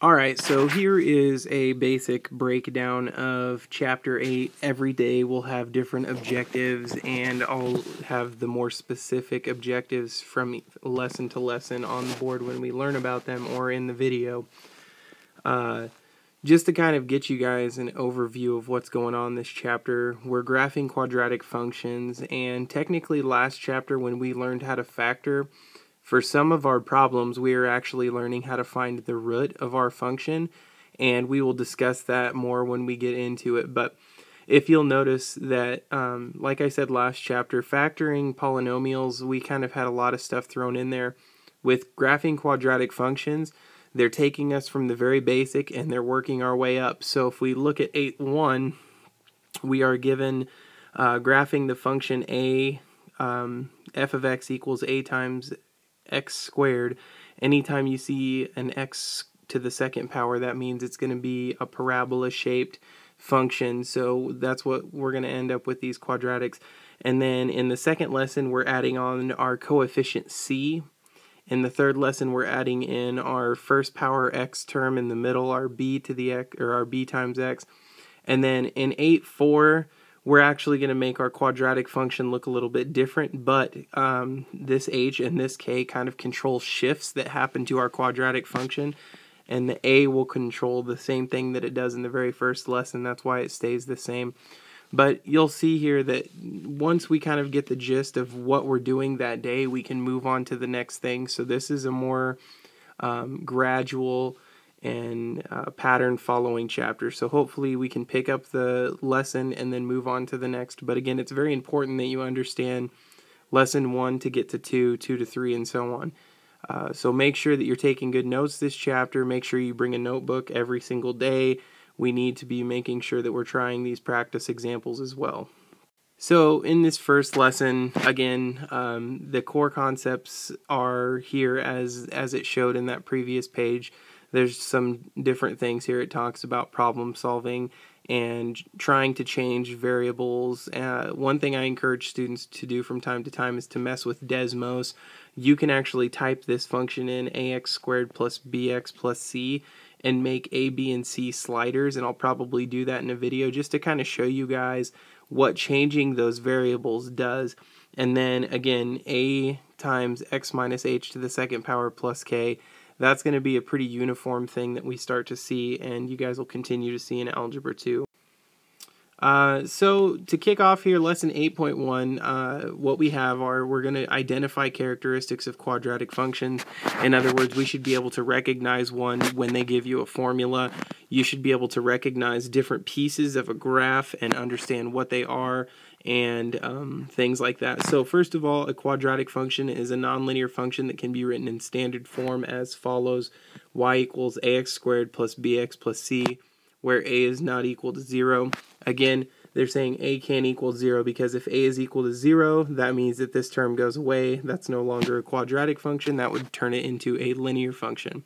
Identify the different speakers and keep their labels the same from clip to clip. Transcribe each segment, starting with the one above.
Speaker 1: Alright, so here is a basic breakdown of Chapter 8. Every day we'll have different objectives, and I'll have the more specific objectives from lesson to lesson on the board when we learn about them or in the video. Just to kind of get you guys an overview of what's going on in this chapter, we're graphing quadratic functions, and technically last chapter when we learned how to factor, for some of our problems, we are actually learning how to find the root of our function, and we will discuss that more when we get into it. But if you'll notice that, like I said last chapter, factoring polynomials, we kind of had a lot of stuff thrown in there. With graphing quadratic functions, they're taking us from the very basic and they're working our way up. So if we look at 8.1, we are given graphing the function a, f of x equals a times x squared. Anytime you see an x to the second power, that means it's going to be a parabola shaped function. So that's what we're going to end up with, these quadratics. And then in the second lesson, we're adding on our coefficient c. In the third lesson, we're adding in our first power x term in the middle, our b to the x, or our b times x. And then in 8.4, we're actually going to make our quadratic function look a little bit different, but this h and this k kind of control shifts that happen to our quadratic function, and the a will control the same thing that it does in the very first lesson. That's why it stays the same. But you'll see here that once we kind of get the gist of what we're doing that day, we can move on to the next thing. So this is a more gradual and pattern following chapter. So hopefully we can pick up the lesson and then move on to the next. But again, it's very important that you understand lesson 1 to get to 2, 2 to 3, and so on. So make sure that you're taking good notes this chapter. Make sure you bring a notebook every single day. We need to be making sure that we're trying these practice examples as well. So in this first lesson, again, the core concepts are here as it showed in that previous page. There's some different things here. It talks about problem solving and trying to change variables. One thing I encourage students to do from time to time is to mess with Desmos. You can actually type this function in, ax squared plus bx plus c, and make a, b, and c sliders, and I'll probably do that in a video just to kind of show you guys what changing those variables does. And then again, a times x minus h to the second power plus k, that's going to be a pretty uniform thing that we start to see, and you guys will continue to see in Algebra 2. So to kick off here, lesson 8.1, what we have are, we're going to identify characteristics of quadratic functions. In other words, we should be able to recognize one when they give you a formula. You should be able to recognize different pieces of a graph and understand what they are, and things like that. So first of all, a quadratic function is a nonlinear function that can be written in standard form as follows: y equals ax squared plus bx plus c, where a is not equal to 0. Again, they're saying a can't equal 0 because if a is equal to 0, that means that this term goes away. That's no longer a quadratic function. That would turn it into a linear function.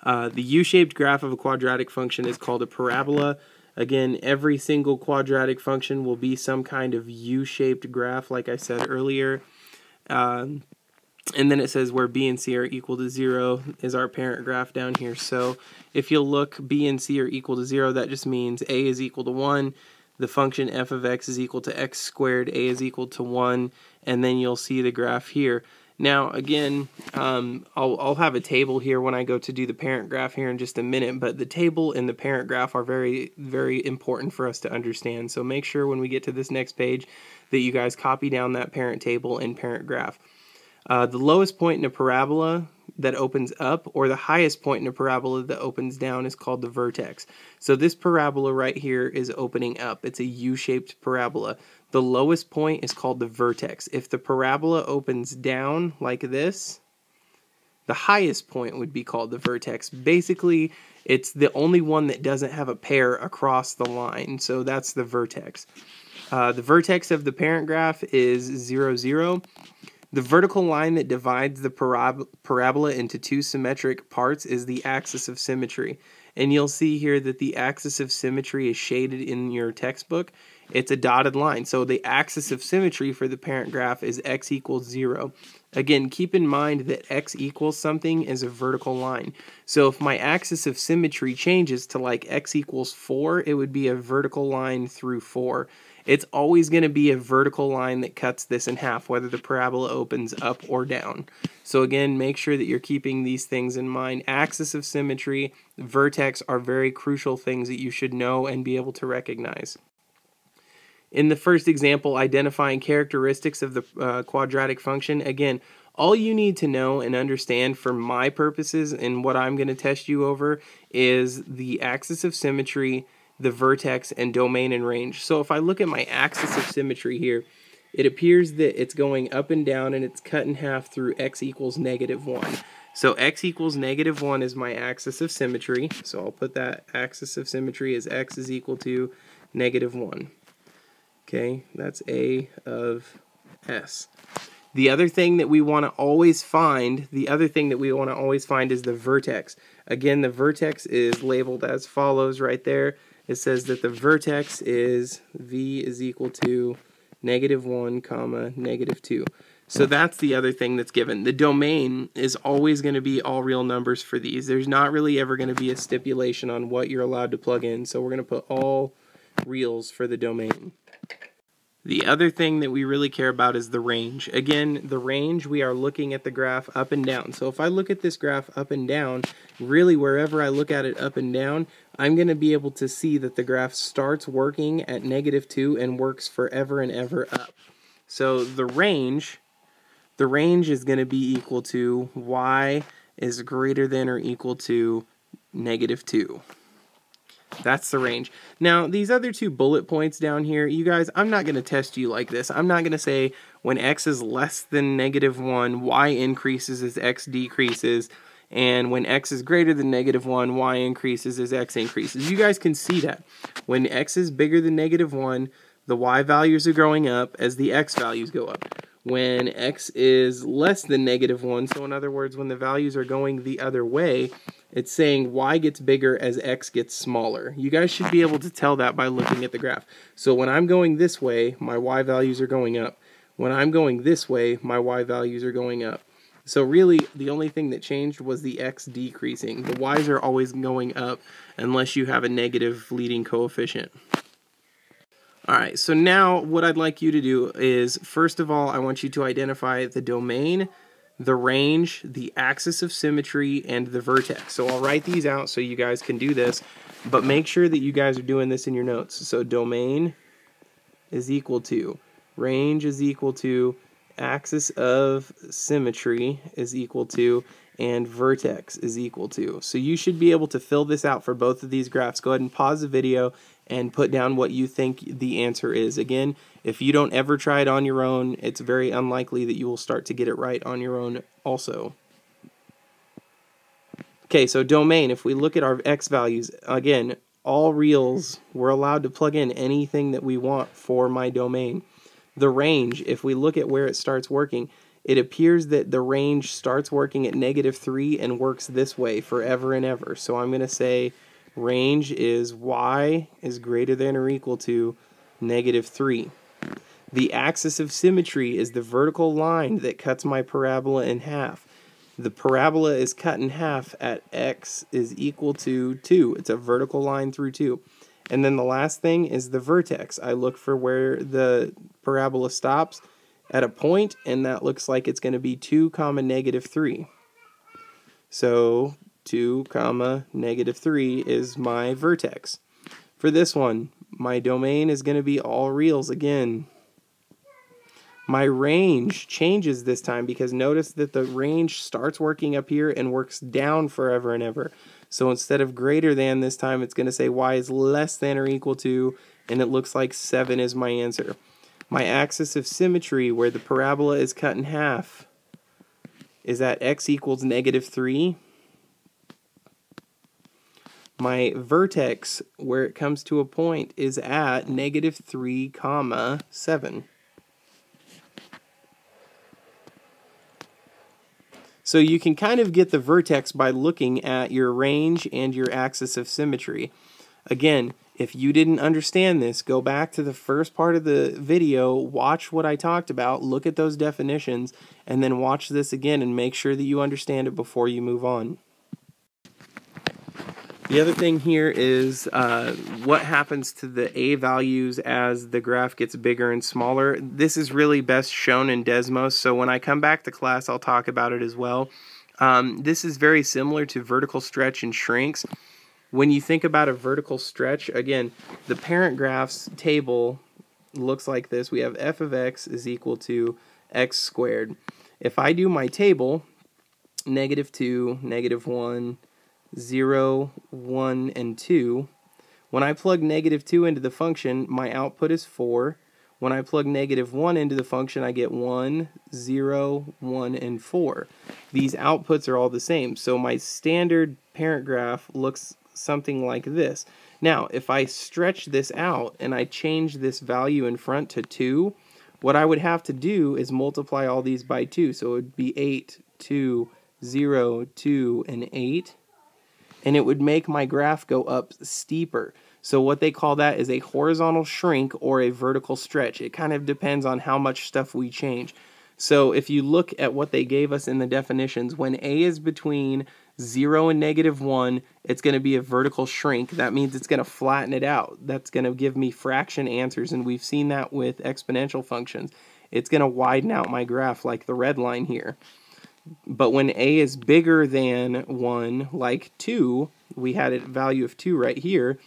Speaker 1: The U-shaped graph of a quadratic function is called a parabola. Again, every single quadratic function will be some kind of U-shaped graph, like I said earlier. And then it says where b and c are equal to 0 is our parent graph down here. So if you'll look, b and c are equal to 0, that just means a is equal to 1. The function f of x is equal to x squared, a is equal to 1, and then you'll see the graph here. Now, again, I'll have a table here when I go to do the parent graph here in just a minute, but the table and the parent graph are very, very important for us to understand. So make sure when we get to this next page that you guys copy down that parent table and parent graph. The lowest point in a parabola that opens up, or the highest point in a parabola that opens down, is called the vertex. So this parabola right here is opening up. It's a U-shaped parabola. The lowest point is called the vertex. If the parabola opens down like this, the highest point would be called the vertex. Basically, it's the only one that doesn't have a pair across the line, so that's the vertex. The vertex of the parent graph is 0, 0. The vertical line that divides the parabola into two symmetric parts is the axis of symmetry. And you'll see here that the axis of symmetry is shaded in your textbook. It's a dotted line. So the axis of symmetry for the parent graph is x equals 0. Again, keep in mind that x equals something is a vertical line. So if my axis of symmetry changes to like x equals 4, it would be a vertical line through 4. It's always going to be a vertical line that cuts this in half, whether the parabola opens up or down. So again, make sure that you're keeping these things in mind. Axis of symmetry, vertex are very crucial things that you should know and be able to recognize. In the first example, identifying characteristics of the quadratic function, again, all you need to know and understand for my purposes and what I'm going to test you over is the axis of symmetry, the vertex, and domain and range. So if I look at my axis of symmetry here, it appears that it's going up and down and it's cut in half through x equals -1. So x equals -1 is my axis of symmetry. So I'll put that axis of symmetry as x is equal to -1. Okay, that's A of S. The other thing that we want to always find, is the vertex. Again, the vertex is labeled as follows right there. It says that the vertex is V is equal to -1, -2. So that's the other thing that's given. The domain is always going to be all real numbers for these. There's not really ever going to be a stipulation on what you're allowed to plug in. So we're going to put all reals for the domain. The other thing that we really care about is the range. Again, the range, we are looking at the graph up and down. So if I look at this graph up and down, really wherever I look at it up and down, I'm going to be able to see that the graph starts working at -2 and works forever and ever up. So the range is going to be equal to y is greater than or equal to -2. That's the range. Now, these other two bullet points down here, you guys, I'm not going to test you like this. I'm not going to say when x is less than -1, y increases as x decreases, and when x is greater than -1, y increases as x increases. You guys can see that. When x is bigger than -1, the y values are going up as the x values go up. When x is less than -1, so in other words, when the values are going the other way, it's saying y gets bigger as x gets smaller. You guys should be able to tell that by looking at the graph. So when I'm going this way, my y values are going up. When I'm going this way, my y values are going up. So really, the only thing that changed was the x decreasing. The y's are always going up unless you have a negative leading coefficient. Alright, so now what I'd like you to do is, first of all, I want you to identify the domain, the range, the axis of symmetry, and the vertex. So I'll write these out so you guys can do this, but make sure that you guys are doing this in your notes. So domain is equal to, range is equal to, axis of symmetry is equal to, and vertex is equal to. So you should be able to fill this out for both of these graphs. Go ahead and pause the video and put down what you think the answer is. Again, if you don't ever try it on your own, it's very unlikely that you will start to get it right on your own also. Okay, so domain, if we look at our x values, again, all reals, we're allowed to plug in anything that we want for my domain. The range, if we look at where it starts working, it appears that the range starts working at -3 and works this way forever and ever. So I'm going to say range is y is greater than or equal to -3. The axis of symmetry is the vertical line that cuts my parabola in half. The parabola is cut in half at x is equal to 2. It's a vertical line through 2. And then the last thing is the vertex. I look for where the parabola stops at a point, and that looks like it's going to be 2, -3. So 2, -3 is my vertex. For this one, my domain is going to be all reals again. My range changes this time because notice that the range starts working up here and works down forever and ever. So instead of greater than this time, it's going to say y is less than or equal to, and it looks like 7 is my answer. My axis of symmetry, where the parabola is cut in half, is at x equals -3. My vertex, where it comes to a point, is at -3, 7. So you can kind of get the vertex by looking at your range and your axis of symmetry. Again, If you didn't understand this, go back to the first part of the video, watch what I talked about, look at those definitions, and then watch this again and make sure that you understand it before you move on. The other thing here is what happens to the A values as the graph gets bigger and smaller. This is really best shown in Desmos, so when I come back to class I'll talk about it as well. This is very similar to vertical stretch and shrinks. When you think about a vertical stretch, again, the parent graphs table looks like this. We have f of x is equal to x squared. If I do my table, -2, -1, 0, 1, and 2, when I plug -2 into the function, my output is 4. When I plug -1 into the function, I get 1, 0, 1, and 4. These outputs are all the same, so my standard parent graph looks something like this. Now, if I stretch this out and I change this value in front to 2, what I would have to do is multiply all these by 2. So it would be 8, 2, 0, 2, and 8. And it would make my graph go up steeper. So what they call that is a horizontal shrink or a vertical stretch. It kind of depends on how much stuff we change. So if you look at what they gave us in the definitions, when A is between 0 and -1, it's going to be a vertical shrink. That means it's going to flatten it out. That's going to give me fraction answers, and we've seen that with exponential functions. It's going to widen out my graph like the red line here. But when A is bigger than 1, like 2, we had a value of 2 right here,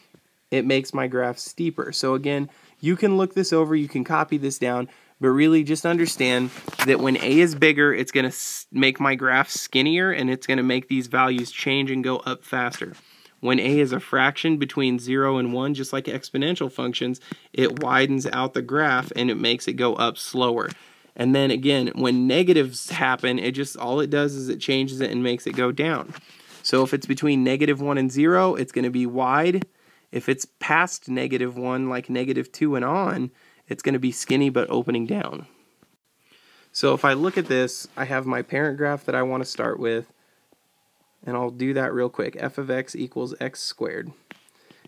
Speaker 1: it makes my graph steeper. So again, you can look this over, you can copy this down, but really just understand that when A is bigger, it's going to make my graph skinnier, and it's going to make these values change and go up faster. When A is a fraction between 0 and 1, just like exponential functions, it widens out the graph and it makes it go up slower. And then again, when negatives happen, all it does is it changes it and makes it go down. So if it's between -1 and 0, it's going to be wide. If it's past -1, like -2 and on, it's going to be skinny but opening down. So if I look at this, I have my parent graph that I want to start with, and I'll do that real quick. F of x equals x squared.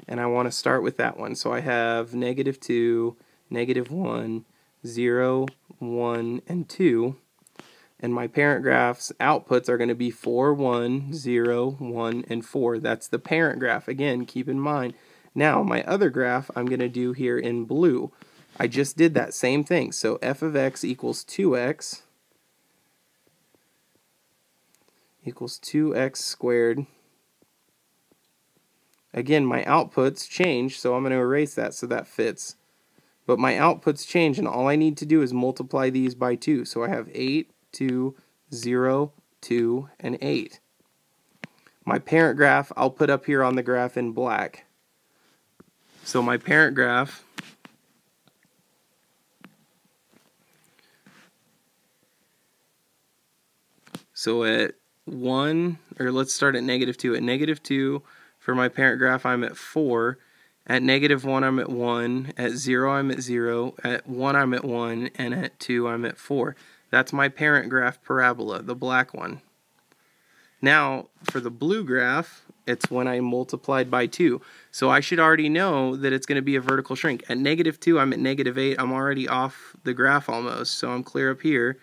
Speaker 1: And I want to start with that one. So I have -2, -1, 0, 1, and 2. And my parent graph's outputs are going to be 4, 1, 0, 1, and 4. That's the parent graph. Again, keep in mind. Now, my other graph I'm going to do here in blue. I just did that same thing. So f of x equals 2x equals 2x squared. Again, my outputs change, so I'm going to erase that so that fits. But my outputs change, and all I need to do is multiply these by 2. So I have 8, 2, 0, 2, and 8. My parent graph, I'll put up here on the graph in black. So my parent graph at 1, or let's start at -2. At -2, for my parent graph, I'm at 4. At -1, I'm at 1. At 0, I'm at 0. At 1, I'm at 1. And at 2, I'm at 4. That's my parent graph parabola, the black one. Now, for the blue graph, it's when I multiplied by 2. So I should already know that it's going to be a vertical shrink. At -2, I'm at -8. I'm already off the graph almost, so I'm clear up here.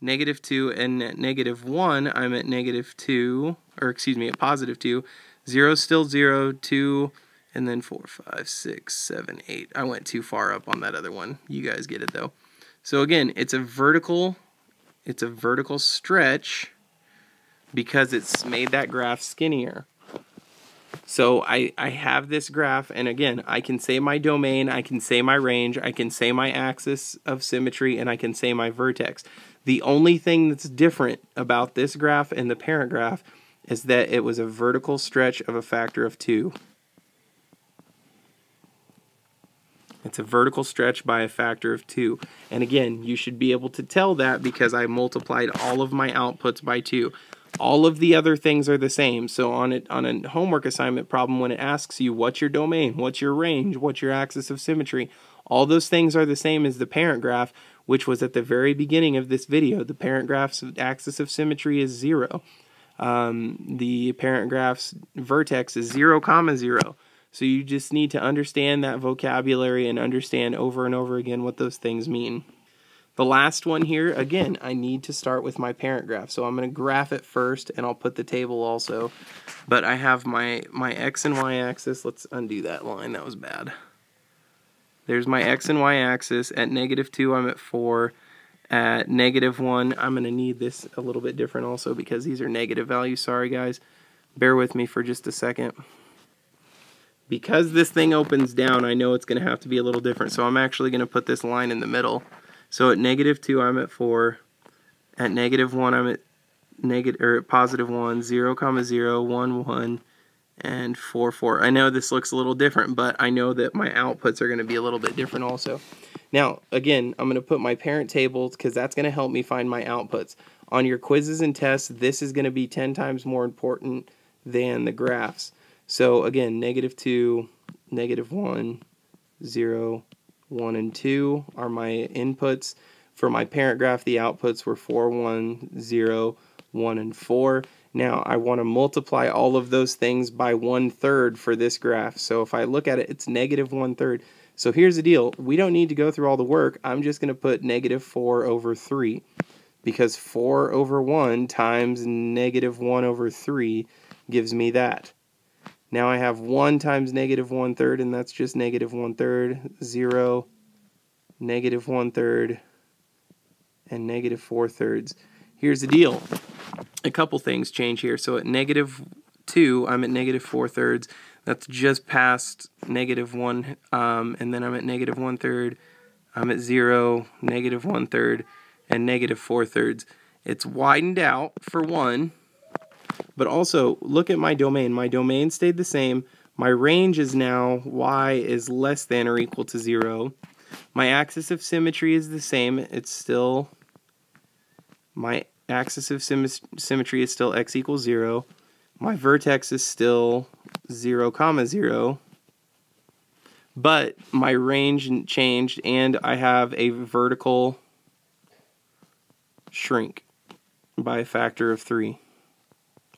Speaker 1: -2, and at -1, I'm at -2, or excuse me, at +2. 0 is still 0, 2, and then 4, 5, 6, 7, 8. I went too far up on that other one. You guys get it though. So again, it's a vertical stretch because it's made that graph skinnier. So I have this graph, and again, I can say my domain, I can say my range, I can say my axis of symmetry, and I can say my vertex. The only thing that's different about this graph and the parent graph is that it was a vertical stretch of a factor of 2. It's a vertical stretch by a factor of 2. And again, you should be able to tell that because I multiplied all of my outputs by 2. All of the other things are the same. So on a homework assignment problem, when it asks you what's your domain, what's your range, what's your axis of symmetry, all those things are the same as the parent graph, which was at the very beginning of this video. The parent graph's axis of symmetry is 0. The parent graph's vertex is 0, 0. So you just need to understand that vocabulary and understand over and over again what those things mean. The last one here, again, I need to start with my parent graph. So I'm going to graph it first, and I'll put the table also. But I have my x and y axis. Let's undo that line. That was bad. There's my x and y axis. At -2, I'm at 4. At -1, I'm going to need this a little bit different also because these are negative values. Sorry, guys. Bear with me for just a second. Because this thing opens down, I know it's going to have to be a little different. So I'm actually going to put this line in the middle. So at -2, I'm at 4. At -1, I'm at +1, 0, 0, 1, 1, and 4, 4. I know this looks a little different, but I know that my outputs are going to be a little bit different also. Now, again, I'm going to put my parent tables because that's going to help me find my outputs. On your quizzes and tests, this is going to be 10 times more important than the graphs. So again, -2, -1, 0, 1, and 2 are my inputs. For my parent graph, the outputs were 4, 1, 0, 1, and 4. Now, I want to multiply all of those things by 1/3 for this graph. So if I look at it, it's -1/3. So here's the deal. We don't need to go through all the work. I'm just going to put -4/3 because 4/1 times -1/3 gives me that. Now I have 1 times -1/3, and that's just -1/3, 0, -1/3, and -4/3. Here's the deal. A couple things change here. So at -2, I'm at -4/3. That's just past -1, and then I'm at -1/3. I'm at 0, -1/3, and -4/3. It's widened out for 1. But also, look at my domain. My domain stayed the same. My range is now y is less than or equal to 0. My axis of symmetry is the same. It's still, my axis of symmetry is still x equals 0. My vertex is still 0, 0. But my range changed, and I have a vertical shrink by a factor of 3.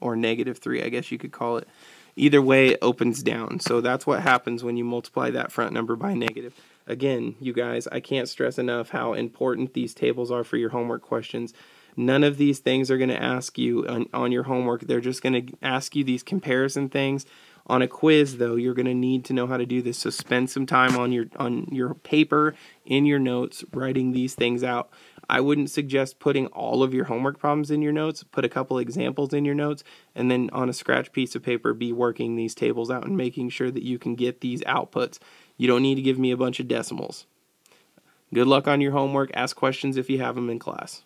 Speaker 1: Or -3, I guess you could call it. Either way, it opens down. So that's what happens when you multiply that front number by negative. Again, you guys, I can't stress enough how important these tables are for your homework questions. None of these things are going to ask you on your homework. They're just going to ask you these comparison things. On a quiz, though, you're going to need to know how to do this. So spend some time on your paper, in your notes, writing these things out. I wouldn't suggest putting all of your homework problems in your notes. Put a couple examples in your notes, and then on a scratch piece of paper, be working these tables out and making sure that you can get these outputs. You don't need to give me a bunch of decimals. Good luck on your homework. Ask questions if you have them in class.